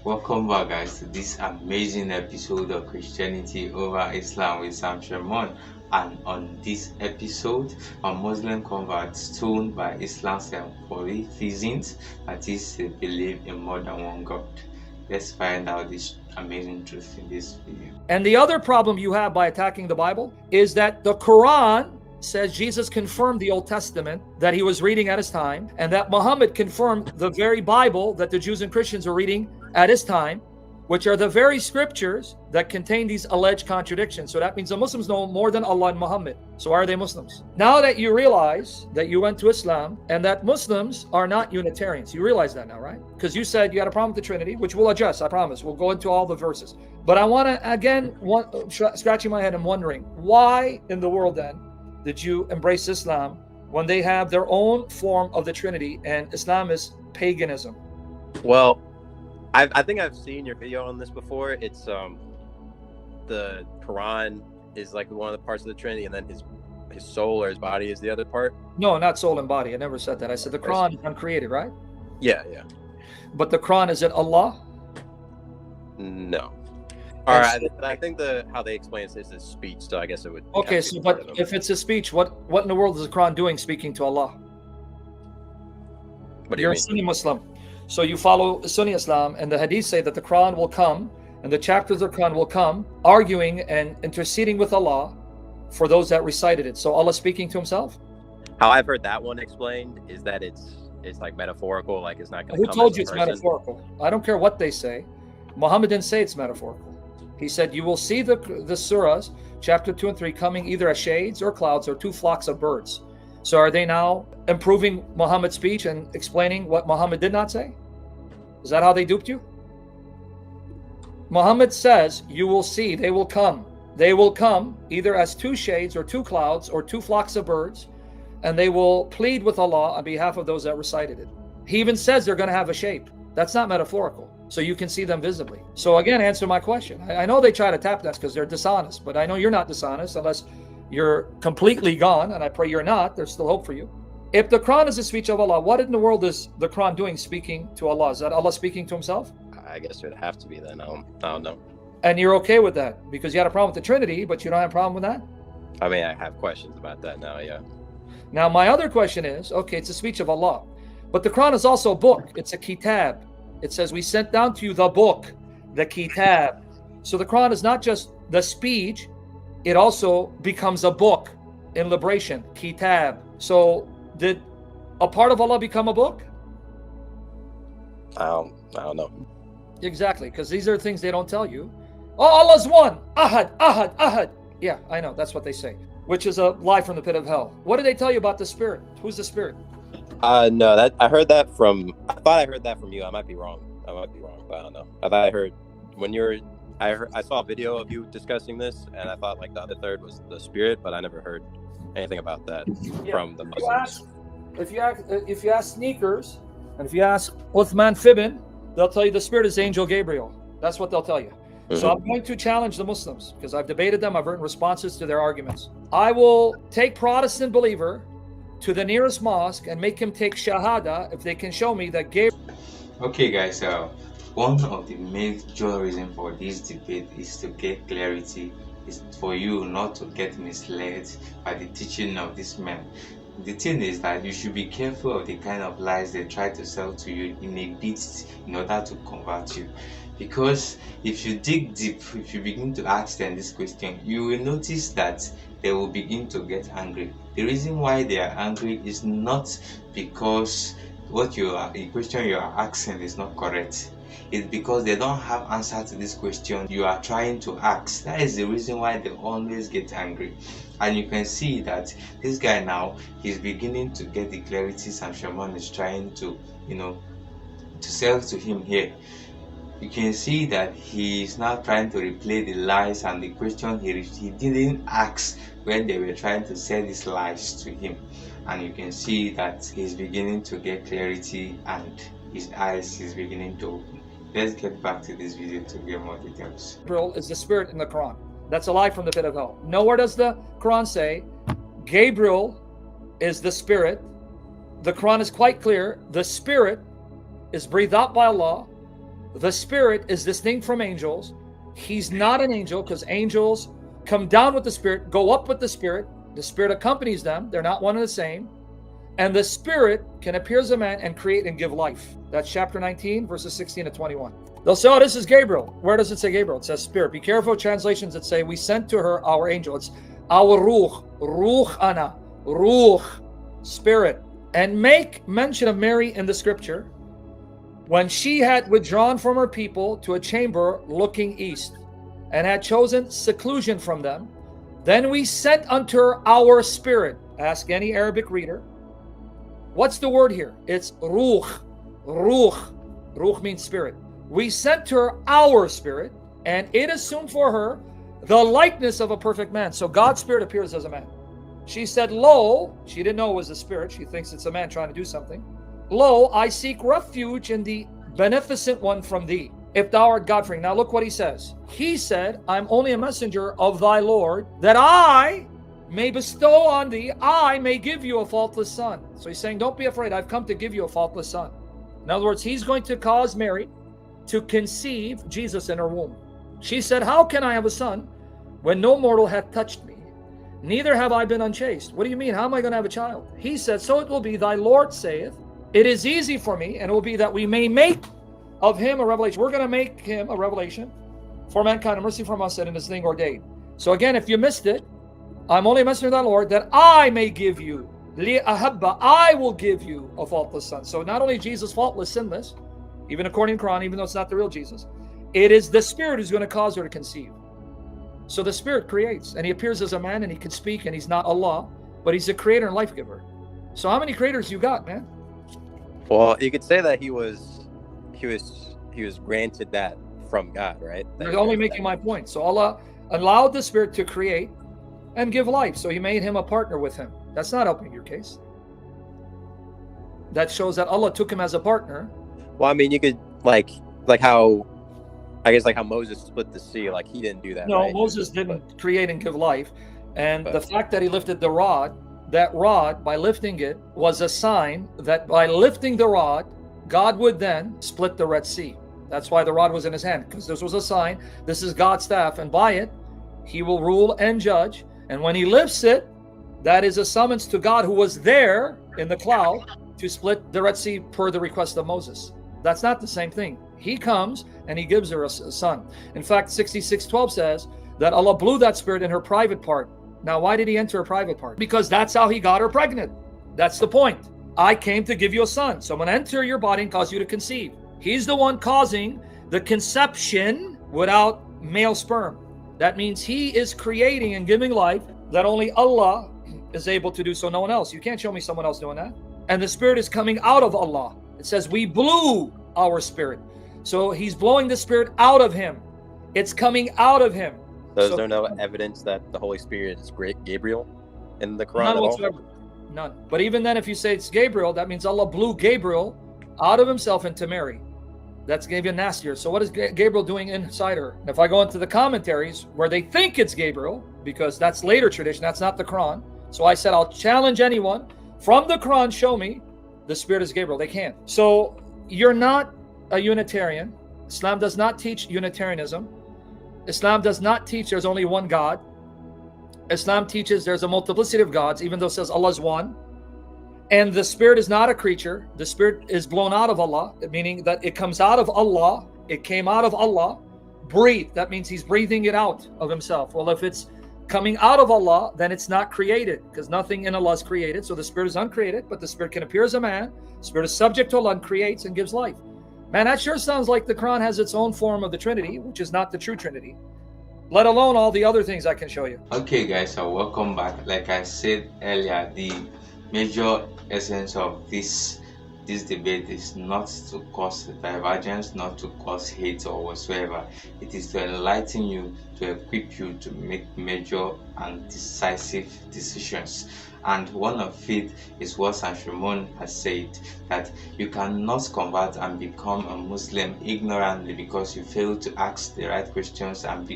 Welcome back, guys, to this amazing episode of Christianity over Islam with Shamoun. And on this episode, a Muslim convert stoned by Islam's polytheism, that is, they believe in more than one God. Let's find out this amazing truth in this video. And the other problem you have by attacking the Bible is that the Quran says Jesus confirmed the Old Testament that he was reading at his time, and that Muhammad confirmed the very Bible that the Jews and Christians are reading at his time, which are the very scriptures that contain these alleged contradictions. So that means the Muslims know more than Allah and Muhammad. So why are they Muslims? Now that you realize that you went to Islam and that Muslims are not Unitarians, you realize that now, right? Because you said you had a problem with the Trinity, which we'll address, I promise. We'll go into all the verses. But I want to, again, scratching my head and wondering, why in the world then did you embrace Islam when they have their own form of the Trinity and Islam is paganism? Well, I think I've seen your video on this before. It's the Quran is like one of the parts of the Trinity, and then his soul or his body is the other part. No, not soul and body. I never said that. I said the Quran is uncreated, right? Yeah. But the Quran, is it Allah? No. All right. I think how they explain it is his speech, so I guess it would. Okay, so but if it's a speech, what in the world is the Quran doing speaking to Allah? What do you You're mean? a Sunni Muslim. So you follow Sunni Islam, and the hadith say that the Quran will come, and the chapters of the Quran will come, arguing and interceding with Allah for those that recited it. So Allah speaking to himself? How I've heard that one explained is that it's like metaphorical, like it's not going to Who come told as you a it's person. metaphorical? I don't care what they say. Muhammad didn't say it's metaphorical. He said you will see the surahs, chapter 2 and 3, coming either as shades or clouds or two flocks of birds. So are they now improving Muhammad's speech and explaining what Muhammad did not say? Is that how they duped you? Muhammad says, you will see, they will come. They will come either as two shades or two clouds or two flocks of birds, and they will plead with Allah on behalf of those that recited it. He even says they're going to have a shape. That's not metaphorical. So you can see them visibly. So again, answer my question. I know they try to tap dance because they're dishonest, but I know you're not dishonest unless you're completely gone, and I pray you're not. There's still hope for you. If the Quran is a speech of Allah, what in the world is the Quran doing speaking to Allah? Is that Allah speaking to himself? I guess it would have to be then. I don't know. And you're okay with that because you had a problem with the Trinity, but you don't have a problem with that? I mean, I have questions about that now, yeah. Now, my other question is, okay, it's a speech of Allah, but the Quran is also a book. It's a kitab. It says, we sent down to you the book, the kitab. So the Quran is not just the speech, it also becomes a book in liberation, kitab. So did a part of Allah become a book? I don't know. Exactly, because these are things they don't tell you. Oh, Allah's one. Ahad, ahad, ahad. Yeah, I know. That's what they say, which is a lie from the pit of hell. What did they tell you about the Spirit? Who's the Spirit? No, I heard that from. I thought I heard that from you. I might be wrong, but I don't know. I thought I heard when you're. I saw a video of you discussing this, and I thought like the other third was the Spirit, but I never heard anything about that from the Muslims. If you ask sneakers, and if you ask Uthman Fibin, they'll tell you the Spirit is Angel Gabriel. That's what they'll tell you. Mm-hmm. So I'm going to challenge the Muslims because I've debated them. I've written responses to their arguments. I will take Protestant believer to the nearest mosque and make him take Shahada if they can show me that Gabriel. Okay, guys, one of the major reasons for this debate is to get clarity, is for you not to get misled by the teaching of these men. The thing is that you should be careful of the kind of lies they try to sell to you in a bit in order to convert you. Because if you dig deep, if you begin to ask them this question, you will notice that they will begin to get angry. The reason why they are angry is not because the question you are asking is not correct. It's because they don't have answer to this question you are trying to ask. That is the reason why they always get angry. And you can see that this guy now, he's beginning to get the clarity Shamoun is trying to, to sell to him here. You can see that he is now trying to replay the lies and the question he didn't ask when they were trying to sell these lies to him. And you can see that he's beginning to get clarity and his eyes is beginning to open. Let's get back to this video to get more details. Gabriel is the Spirit in the Quran. That's a lie from the pit of hell. Nowhere does the Quran say Gabriel is the Spirit. The Quran is quite clear. The Spirit is breathed out by Allah the Spirit is distinct from angels. He's not an angel because angels come down with the Spirit, go up with the Spirit. The Spirit accompanies them. They're not one and the same. And the Spirit can appear as a man and create and give life. That's chapter 19, verses 16 to 21. They'll say, oh, this is Gabriel. Where does it say Gabriel? It says Spirit. Be careful of translations that say, we sent to her our angel. It's our ruch ana, ruch, Spirit. And make mention of Mary in the scripture when she had withdrawn from her people to a chamber looking east and had chosen seclusion from them. Then we sent unto her our Spirit. Ask any Arabic reader. What's the word here? It's ruch. Ruch means spirit. We sent to her our Spirit, and it assumed for her the likeness of a perfect man. So God's Spirit appears as a man. She said, lo, she didn't know it was a spirit. She thinks it's a man trying to do something. Lo, I seek refuge in the beneficent one from thee, if thou art God-fearing. Now look what he says. He said, I'm only a messenger of thy Lord, that I may bestow on thee, I may give you a faultless son. So he's saying, don't be afraid. I've come to give you a faultless son. In other words, he's going to cause Mary to conceive Jesus in her womb. She said, how can I have a son when no mortal hath touched me? Neither have I been unchaste. What do you mean? How am I going to have a child? He said, so it will be, thy Lord saith, it is easy for me, and it will be that we may make of him a revelation. We're going to make him a revelation for mankind, a mercy from us, and in his thing ordained. So again, if you missed it, I'm only a messenger of thy Lord, that I may give you, li'ahabba, I will give you a faultless son. So not only Jesus faultless, sinless, even according to Quran, even though it's not the real Jesus, it is the Spirit who's going to cause her to conceive. So the Spirit creates, and he appears as a man, and he can speak, and he's not Allah, but he's a creator and life giver. So how many creators you got, man? Well, you could say that he was granted that from God, right? You're only making my point. So Allah allowed the Spirit to create and give life. So he made him a partner with him. That's not helping your case. That shows that Allah took him as a partner. Well, I mean, you could like how, I guess, like how Moses split the sea. Like he didn't do that. No, right? Moses didn't create and give life. And the fact that he lifted the rod, that rod, by lifting it, was a sign that by lifting the rod, God would then split the Red Sea. That's why the rod was in his hand, because this was a sign. This is God's staff, and by it, he will rule and judge. And when he lifts it, that is a summons to God, who was there in the cloud, to split the Red Sea per the request of Moses. That's not the same thing. He comes and he gives her a son. In fact, 66:12 says that Allah blew that Spirit in her private part. Now, why did he enter her private part? Because that's how he got her pregnant. That's the point. I came to give you a son. So I'm going to enter your body and cause you to conceive. He's the one causing the conception without male sperm. That means he is creating and giving life that only Allah is able to do, so no one else. You can't show me someone else doing that. And the Spirit is coming out of Allah. It says we blew our Spirit. So he's blowing the Spirit out of him. It's coming out of him. So is there no evidence that the Holy Spirit is great Gabriel in the Quran None at all? whatsoever. None. But even then, if you say it's Gabriel, that means Allah blew Gabriel out of himself into Mary. That's even nastier. So what is Gabriel doing inside her? And if I go into the commentaries where they think it's Gabriel, because that's later tradition, that's not the Quran. So I said, I'll challenge anyone from the Quran, show me the Spirit is Gabriel. They can't. So you're not a Unitarian. Islam does not teach Unitarianism. Islam does not teach there's only one God. Islam teaches there's a multiplicity of gods, even though it says Allah is one. And the Spirit is not a creature. The Spirit is blown out of Allah, meaning that it comes out of Allah. It came out of Allah. Breathe. That means he's breathing it out of himself. Well, if it's coming out of Allah, then it's not created, because nothing in Allah is created. So the Spirit is uncreated, but the Spirit can appear as a man. The Spirit is subject to Allah and creates and gives life. Man, that sure sounds like the Quran has its own form of the Trinity, which is not the true Trinity, let alone all the other things I can show you. Okay, guys, so welcome back. Like I said earlier, the major essence of this debate is not to cause divergence, not to cause hate or whatsoever. It is to enlighten you, to equip you to make major and decisive decisions. And one of it is what Shamoun has said, that you cannot convert and become a Muslim ignorantly because you fail to ask the right questions and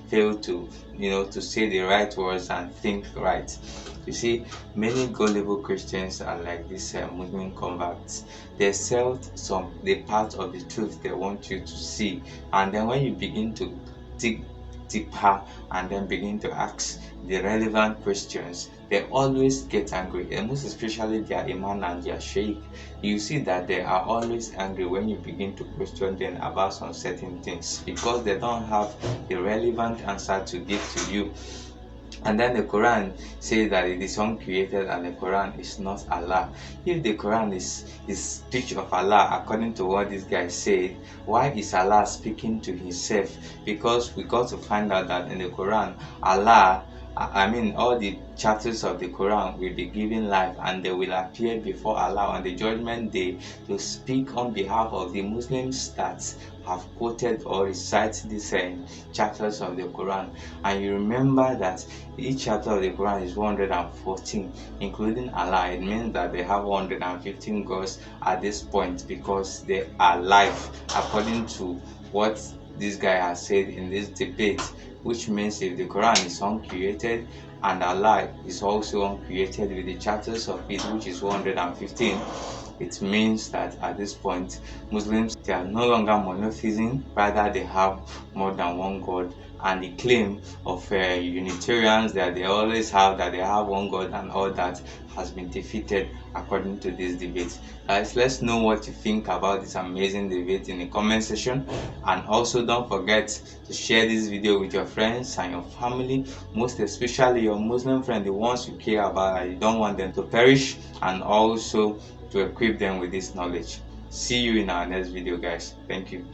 fail to, to say the right words and think right. You see, many gullible Christians are like these Muslim converts. They sell the part of the truth they want you to see, and then when you begin to dig deeper and then begin to ask the relevant questions, they always get angry, and most especially their imam and their sheikh. You see that they are always angry when you begin to question them about some certain things because they don't have the relevant answer to give to you. And then the Quran says that it is uncreated and the Quran is not Allah. If the Quran is speech of Allah according to what this guy said, why is Allah speaking to himself? Because we got to find out that in the Quran, all the chapters of the Quran will be given life and they will appear before Allah on the judgment day to speak on behalf of the Muslims that have quoted or recited these chapters of the Quran. And you remember that each chapter of the Quran is 114, including Allah. It means that they have 115 gods at this point because they are live, according to what this guy has said in this debate. Which means if the Quran is uncreated and Allah is also uncreated with the chapters of it, which is 115, it means that at this point Muslims, they are no longer monotheism, rather they have more than one God. And the claim of Unitarians that they always have that they have one God and all that has been defeated according to this debate. Guys, let's know what you think about this amazing debate in the comment section, and also don't forget to share this video with your friends and your family, most especially your Muslim friends, the ones you care about and you don't want them to perish, and also to equip them with this knowledge. See you in our next video, guys. Thank you.